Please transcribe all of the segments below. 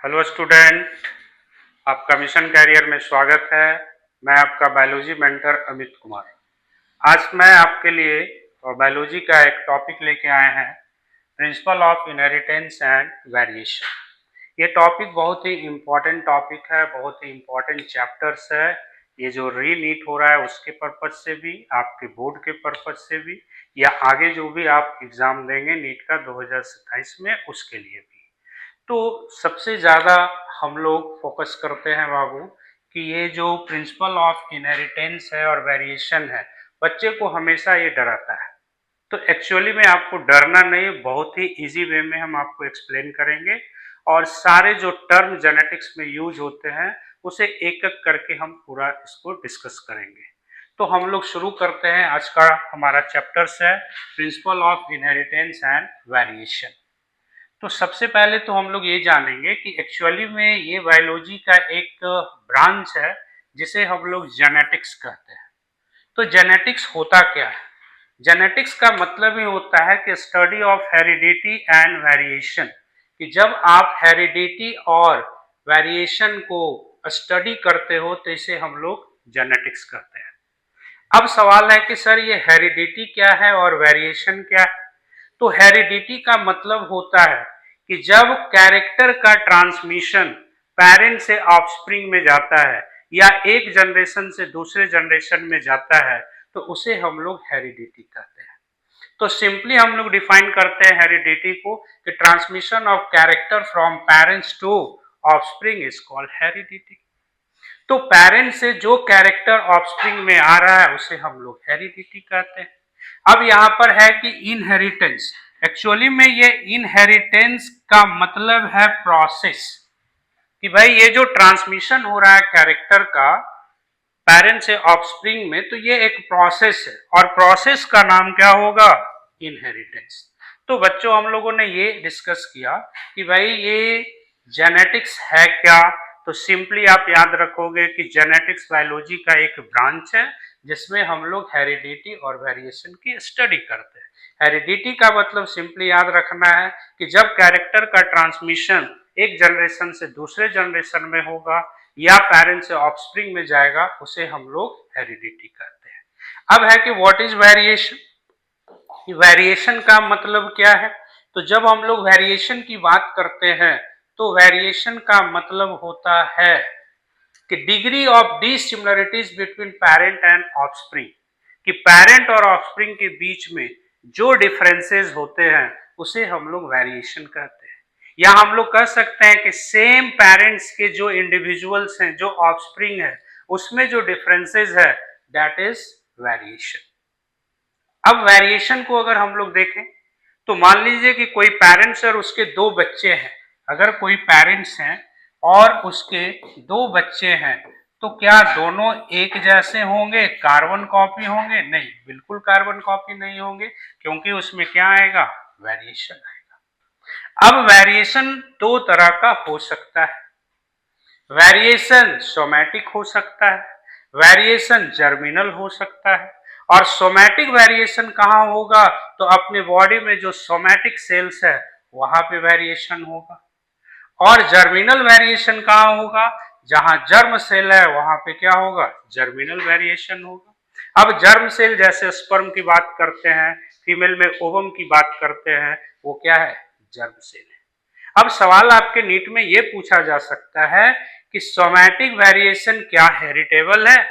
Hello student, आपका mission career में स्वागत है। मैं आपका बायोलॉजी मेंटर अमित कुमार। आज मैं आपके लिए बायोलॉजी का एक टॉपिक लेके आए हैं, principle of inheritance and variation. ये टॉपिक बहुत ही इम्पोर्टेंट टॉपिक है, बहुत ही इम्पोर्टेंट चैप्टर्स है। ये जो री नीट हो रहा है उसके पर्पज से भी, आपके बोर्ड के पर्पज से भी, या आगे जो भी आप एग्जाम देंगे नीट का 2027 में उसके लिए भी। तो सबसे ज़्यादा हम लोग फोकस करते हैं बाबू कि ये जो प्रिंसिपल ऑफ इनहेरिटेंस है और वेरिएशन है, बच्चे को हमेशा ये डराता है। तो एक्चुअली में आपको डरना नहीं, बहुत ही इजी वे में हम आपको एक्सप्लेन करेंगे और सारे जो टर्म जेनेटिक्स में यूज होते हैं उसे एक एक करके हम पूरा इसको डिस्कस करेंगे। तो हम लोग शुरू करते हैं। आज का हमारा चैप्टर्स है principle of inheritance and variation. तो सबसे पहले तो हम लोग ये जानेंगे कि एक्चुअली में ये बायोलॉजी का एक ब्रांच है जिसे हम लोग जेनेटिक्स कहते हैं। तो जेनेटिक्स होता क्या है? जेनेटिक्स का मतलब ही होता है कि study of heredity and variation, कि जब आप हेरिडिटी और वेरिएशन को स्टडी करते हो तो इसे हम लोग जेनेटिक्स कहते हैं। अब सवाल है कि सर ये हेरिडिटी क्या है और वेरिएशन क्या है? तो हेरिडिटी का मतलब होता है कि जब कैरेक्टर का ट्रांसमिशन पेरेंट से ऑफस्प्रिंग में जाता है या एक जनरेशन से दूसरे जनरेशन में जाता है तो उसे हम लोग हेरिडिटी कहते हैं। तो सिंपली हम लोग डिफाइन करते हैं हेरिडिटी को कि transmission of character from parents to offspring is called heredity. तो पेरेंट से जो कैरेक्टर ऑफस्प्रिंग में आ रहा है उसे हम लोग हेरिडिटी कहते हैं। अब यहाँ पर है कि इनहेरिटेंस, एक्चुअली में ये इनहेरिटेंस का मतलब है प्रोसेस, कि भाई ये जो ट्रांसमिशन हो रहा है कैरेक्टर का पेरेंट से ऑफस्प्रिंग में, तो ये एक प्रोसेस है और प्रोसेस का नाम क्या होगा? इनहेरिटेंस। तो बच्चों हम लोगों ने ये डिस्कस किया कि भाई ये जेनेटिक्स है क्या। तो सिंपली आप याद रखोगे कि जेनेटिक्स बायोलॉजी का एक ब्रांच है जिसमें हम लोग हेरिडिटी और वेरिएशन की स्टडी करते हैं। हेरिडिटी का मतलब सिंपली याद रखना है कि जब कैरेक्टर का ट्रांसमिशन एक जनरेशन से दूसरे जनरेशन में होगा या पेरेंट से ऑफस्प्रिंग में जाएगा उसे हम लोग हेरिडिटी कहते हैं। अब है कि व्हाट इज वेरिएशन? वेरिएशन का मतलब क्या है? तो जब हम लोग वेरिएशन की बात करते हैं तो वेरिएशन का मतलब होता है कि degree of dissimilarities between parent and offspring, कि पेरेंट और ऑफस्प्रिंग के बीच में जो डिफरेंसेस होते हैं उसे हम लोग वेरिएशन कहते हैं। या हम लोग कह सकते हैं कि सेम पेरेंट्स के जो इंडिविजुअल्स हैं, जो ऑफस्प्रिंग है, उसमें जो डिफरेंसेस है दैट इज वेरिएशन। अब वेरिएशन को अगर हम लोग देखें तो मान लीजिए कि कोई पेरेंट्स और उसके दो बच्चे हैं। अगर कोई पेरेंट्स हैं और उसके दो बच्चे हैं तो क्या दोनों एक जैसे होंगे, कार्बन कॉपी होंगे? नहीं, बिल्कुल कार्बन कॉपी नहीं होंगे, क्योंकि उसमें क्या आएगा? वेरिएशन आएगा। अब वेरिएशन दो तरह का हो सकता है। वेरिएशन सोमैटिक हो सकता है, वेरिएशन जर्मिनल हो सकता है। और सोमैटिक वेरिएशन कहाँ होगा? तो अपने बॉडी में जो सोमैटिक सेल्स है वहां पे वेरिएशन होगा। और जर्मिनल वेरिएशन कहाँ होगा? जहां जर्म सेल है वहां पे क्या होगा? जर्मिनल वेरिएशन होगा। अब जर्म सेल जैसे स्पर्म की बात करते हैं, फीमेल में ओवम की बात करते हैं, वो क्या है? जर्म सेल है। अब सवाल आपके नीट में ये पूछा जा सकता है कि सोमैटिक वेरिएशन क्या हेरिटेबल है?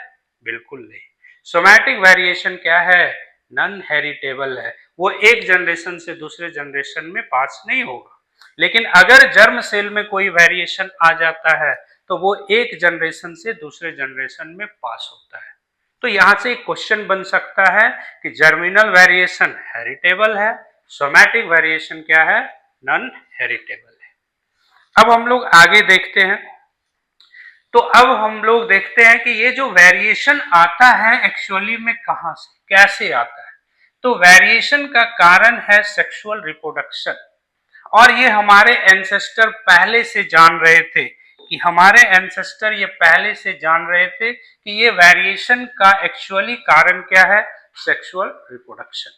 बिल्कुल नहीं। सोमैटिक वेरिएशन क्या है? नॉन हेरिटेबल है। वो एक जनरेशन से दूसरे जनरेशन में पास नहीं होगा। लेकिन अगर जर्म सेल में कोई वेरिएशन आ जाता है तो वो एक जनरेशन से दूसरे जनरेशन में पास होता है। तो यहां से एक क्वेश्चन बन सकता है कि जर्मिनल वेरिएशन हेरिटेबल है, सोमैटिक वेरिएशन क्या है? नॉन हेरिटेबल है। अब हम लोग आगे देखते हैं। तो अब हम लोग देखते हैं कि ये जो वेरिएशन आता है एक्चुअली में कहां से, कैसे आता है। तो वेरिएशन का कारण है सेक्सुअल रिप्रोडक्शन। और ये हमारे एंसेस्टर पहले से जान रहे थे, कि हमारे एंसेस्टर ये पहले से जान रहे थे कि ये वेरिएशन का एक्चुअली कारण क्या है? Sexual reproduction.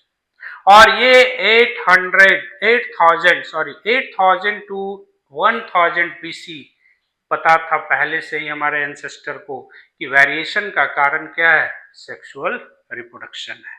और ये 8000 टू 1000 BC पता था पहले से ही हमारे एंसेस्टर को कि वेरिएशन का कारण क्या है, सेक्सुअल रिप्रोडक्शन है।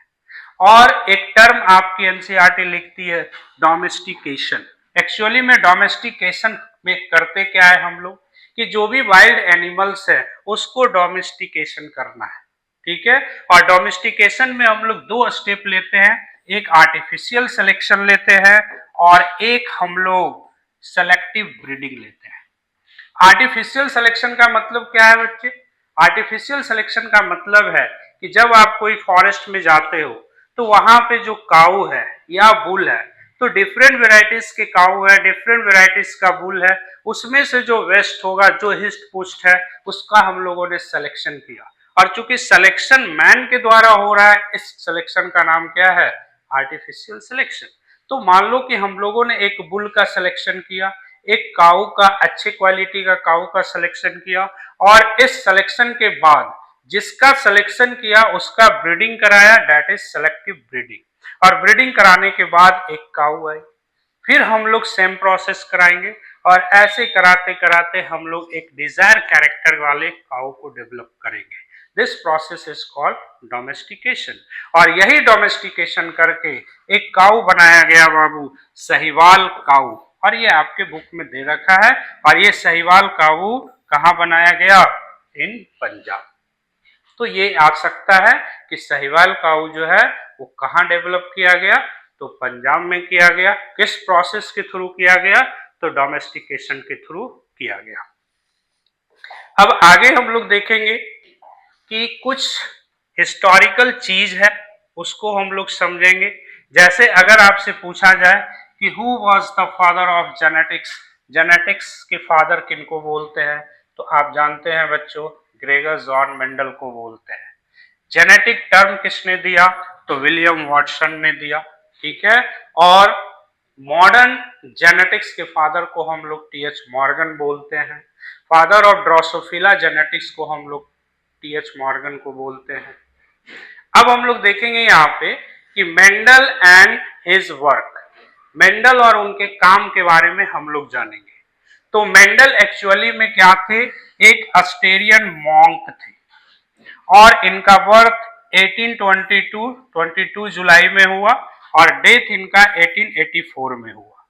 और एक टर्म आपकी एनसीईआरटी लिखती है, डोमेस्टिकेशन। एक्चुअली में डोमेस्टिकेशन में करते क्या है हम लोग कि जो भी वाइल्ड एनिमल्स है उसको डोमेस्टिकेशन करना है, ठीक है। और डोमेस्टिकेशन में हम लोग दो स्टेप लेते हैं, एक आर्टिफिशियल सिलेक्शन लेते हैं और एक हम लोग सेलेक्टिव ब्रीडिंग लेते हैं। आर्टिफिशियल सिलेक्शन का मतलब क्या है बच्चे? आर्टिफिशियल सिलेक्शन का मतलब है कि जब आप कोई फॉरेस्ट में जाते हो तो वहां पे जो काऊ है या बुल है, तो डिफरेंट वेराइटीज के काऊ है, डिफरेंट वेराइटीज का बुल है, उसमें से जो वेस्ट होगा, जो हिस्ट पुष्ट है, उसका हम लोगों ने सिलेक्शन किया। और चूंकि सिलेक्शन मैन के द्वारा हो रहा है, इस सिलेक्शन का नाम क्या है? Artificial selection. तो मान लो कि हम लोगों ने एक बुल का सिलेक्शन किया, एक काऊ का, अच्छे क्वालिटी का काऊ का सिलेक्शन किया, और इस सिलेक्शन के बाद जिसका सिलेक्शन किया उसका ब्रीडिंग कराया, दैट इज सेलेक्टिव ब्रीडिंग। और ब्रीडिंग कराने के बाद एक काऊ आई, फिर हम लोग सेम प्रोसेस कराएंगे और ऐसे कराते कराते हम लोग एक डिजायर कैरेक्टर वाले काऊ को डेवलप करेंगे। This process is called domestication. और यही डोमेस्टिकेशन करके एक काऊ बनाया गया बाबू, सहीवाल काऊ। और ये आपके बुक में दे रखा है। और ये सहीवाल काऊ कहाँ बनाया गया? इन पंजाब। तो ये आ सकता है कि सहीवाल काऊ जो है वो कहाँ डेवलप किया गया? तो पंजाब में किया गया। किस प्रोसेस के थ्रू किया गया? तो डोमेस्टिकेशन के थ्रू किया गया। अब आगे हम लोग देखेंगे कि कुछ हिस्टोरिकल चीज है, उसको हम लोग समझेंगे। जैसे अगर आपसे पूछा जाए कि who was the father of genetics, genetics के फादर किनको बोलते हैं, तो आप जानते हैं बच्चों, ग्रेगर जॉन मेंडल को बोलते हैं। जेनेटिक टर्म किसने दिया? तो विलियम वॉटसन ने दिया, ठीक है। और मॉडर्न जेनेटिक्स के फादर को हम लोग टीएच मॉर्गन बोलते हैं। फादर ऑफ ड्रोसोफिला जेनेटिक्स को हम लोग टीएच मॉर्गन को बोलते हैं। अब हम लोग देखेंगे यहाँ पे कि Mendel and his work, Mendel और उनके काम के बारे में हम लोग जानेंगे। तो मेंडल एक्चुअली में क्या थे? एक अस्टेरियन मॉन्क थे और इनका बर्थ 1822 जुलाई में हुआ और डेथ इनका 1884 में हुआ।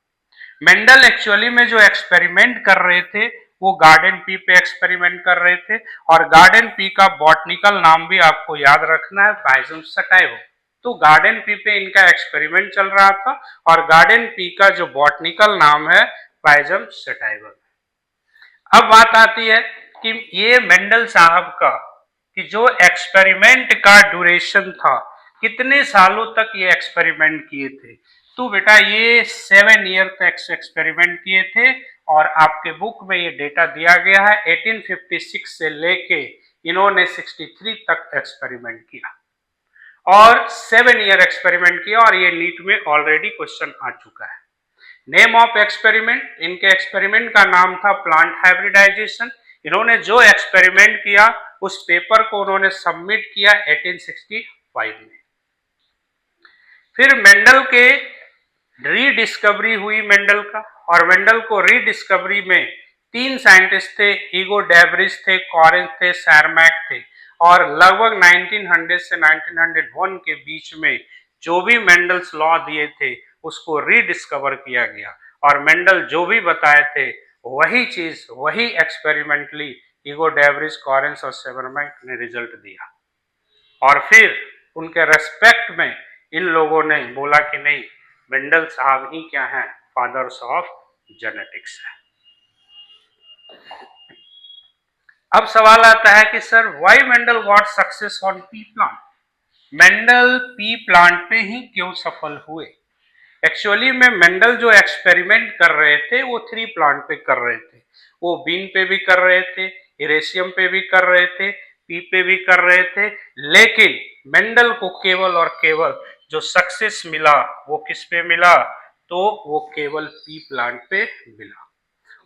मेंडल एक्चुअली में जो एक्सपेरिमेंट कर रहे थे वो गार्डन पी पे एक्सपेरिमेंट कर रहे थे। और गार्डन पी का बॉटनिकल नाम भी आपको याद रखना है, पाइजम सटाइवो। तो गार्डन पी पे इनका एक्सपेरिमेंट चल रहा था और गार्डन पी का जो बॉटनिकल नाम है पाइजम सटाइवो। अब बात आती है कि ये मेंडल साहब का कि जो एक्सपेरिमेंट का ड्यूरेशन था, कितने सालों तक ये एक्सपेरिमेंट किए थे? तो बेटा ये 7 ईयर तक एक्सपेरिमेंट किए थे। और आपके बुक में ये डेटा दिया गया है, 1856 से लेके इन्होंने 63 तक एक्सपेरिमेंट किया और 7 ईयर एक्सपेरिमेंट किया। और ये नीट में ऑलरेडी क्वेश्चन आ चुका है। नेम ऑफ एक्सपेरिमेंट, इनके एक्सपेरिमेंट का नाम था प्लांट हाइब्रिडाइजेशन। इन्होंने जो एक्सपेरिमेंट किया उस पेपर को उन्होंने सबमिट किया 1865 में। फिर मेंडल के रीडिस्कवरी हुई मेंडल का, और मेंडल को रीडिस्कवरी में 3 साइंटिस्ट थे, ईगो डेब्रिज थे, कॉरेंज थे, सैरमैक थे। और लगभग 1900 से 1901 के बीच में जो भी मेंडल्स लॉ दिए थे उसको रीडिस्कवर किया गया और मेंडल जो भी बताए थे वही चीज, वही एक्सपेरिमेंटली ईगो डेब्रिज, कॉरेंज और सैरमैक ने रिजल्ट दिया। और फिर उनके रेस्पेक्ट में इन लोगों ने बोला कि नहीं, मेंडल साहब ही क्या हैं? फादर्स ऑफ जेनेटिक्स है। अब सवाल आता है कि sir why Mendel got success on P plant? Mendel P plant पे ही क्यों सफल हुए? एक्चुअली में मेंडल जो एक्सपेरिमेंट कर रहे थे वो 3 प्लांट पे कर रहे थे। वो बीन पे भी कर रहे थे, इरेशियम पे भी कर रहे थे, पी पे भी कर रहे थे। लेकिन मेंडल को केवल और केवल जो सक्सेस मिला वो किस पे मिला? तो वो केवल पी प्लांट पे मिला।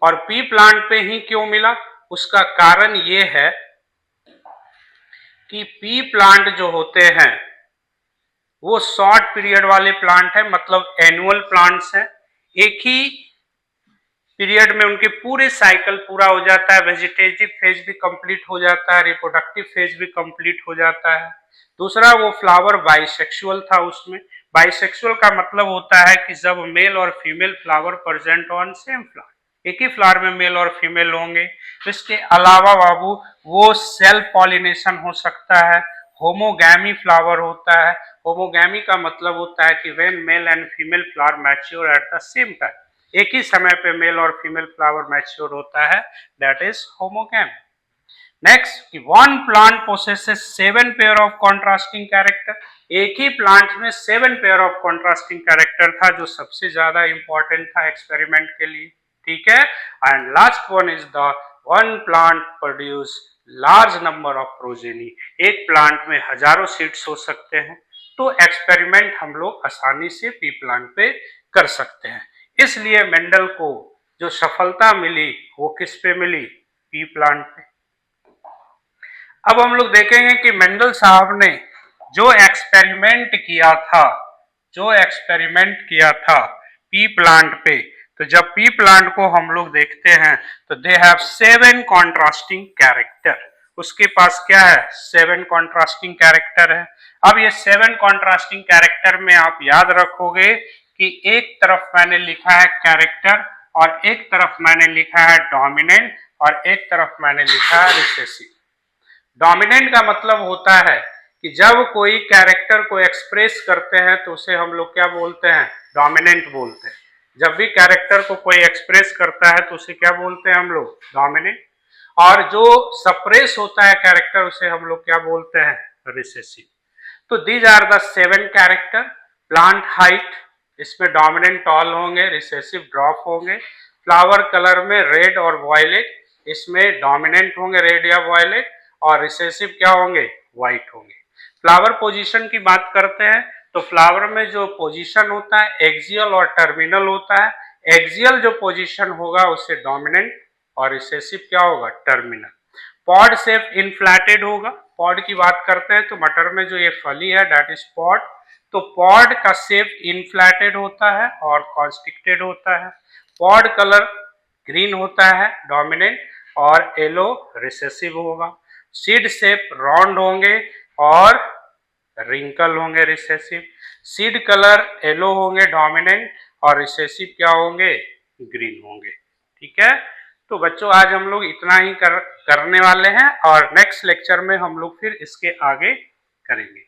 और पी प्लांट पे ही क्यों मिला? उसका कारण ये है कि पी प्लांट जो होते हैं वो शॉर्ट पीरियड वाले प्लांट है, मतलब एनुअल प्लांट्स हैं। एक ही पीरियड में उनके पूरे साइकिल पूरा हो जाता है, वेजिटेटिव फेज भी कंप्लीट हो जाता है, रिप्रोडक्टिव फेज भी कंप्लीट हो जाता है। दूसरा, वो फ्लावर बाइसेक्सुअल था। उसमें बाइसेक्सुअल का मतलब होता है कि जब मेल और female flower present on same flower, एक ही फ्लावर में मेल और फीमेल होंगे। इसके अलावा बाबू वो सेल्फ पॉलिनेशन हो सकता है, होमोगैमी फ्लावर होता है। होमोगैमी का मतलब होता है कि when male and female flower mature at the same time, एक ही समय पे मेल और फीमेल फ्लावर मैच्योर होता है, that is homogamy. Next, one plant possesses 7 pair of contrasting character. एक ही प्लांट में 7 पेयर ऑफ कॉन्ट्रास्टिंग कैरेक्टर था, जो सबसे ज्यादा इंपॉर्टेंट था एक्सपेरिमेंट के लिए। ठीक है। And last one is the one plant produce large number of progeny. एक प्लांट में हजारों सीड्स हो सकते हैं, तो एक्सपेरिमेंट हम लोग आसानी से पी प्लांट पे कर सकते हैं। इसलिए मेंडल को जो सफलता मिली वो किस पे मिली? पी प्लांट पे। अब हम लोग देखेंगे कि मेंडल साहब ने जो एक्सपेरिमेंट किया था पी प्लांट पे, तो जब पी प्लांट को हम लोग देखते हैं तो दे हैव 7 कॉन्ट्रास्टिंग कैरेक्टर। उसके पास क्या है? 7 कॉन्ट्रास्टिंग कैरेक्टर है। अब ये 7 कॉन्ट्रास्टिंग कैरेक्टर में आप याद रखोगे कि एक तरफ मैंने लिखा है कैरेक्टर और एक तरफ मैंने लिखा है डोमिनेंट और एक तरफ मैंने लिखा है रिसेसिव। डोमिनेंट का मतलब होता है कि जब कोई कैरेक्टर को एक्सप्रेस करते हैं तो उसे हम लोग क्या बोलते हैं? डोमिनेंट बोलते हैं। जब भी कैरेक्टर को कोई एक्सप्रेस करता है तो उसे क्या बोलते हैं हम लोग? डोमिनेंट। और जो सप्रेस होता है कैरेक्टर उसे हम लोग क्या बोलते हैं? रिसेसिव। तो these are the 7 character. Plant height, इसमें डोमिनेंट टॉल होंगे, रिसेसिव ड्रॉप होंगे। फ्लावर कलर में रेड और वॉयलेट, इसमें डोमिनेंट होंगे रेड या वॉयलेट, और रिसेसिव क्या होंगे? व्हाइट होंगे। फ्लावर पोजीशन की बात करते हैं तो फ्लावर में जो पोजीशन होता है एक्सियल और टर्मिनल होता है। एक्सियल जो पोजीशन होगा उसे डोमिनेंट और रिसेसिव क्या होगा? टर्मिनल। पॉड शेप इनफ्लैटेड होगा। पॉड की बात करते हैं तो मटर में जो ये फली है दैट इज पॉड। तो पॉड का शेप इनफ्लैटेड होता है और कॉन्स्ट्रिक्टेड होता है। पॉड कलर ग्रीन होता है डोमिनेंट और येलो रिसेसिव होगा। सीड शेप राउंड होंगे और रिंकल होंगे रिसेसिव। सीड कलर येलो होंगे डोमिनेंट और रिसेसिव क्या होंगे? ग्रीन होंगे। ठीक है। तो बच्चों आज हम लोग इतना ही करने वाले हैं और नेक्स्ट लेक्चर में हम लोग फिर इसके आगे करेंगे।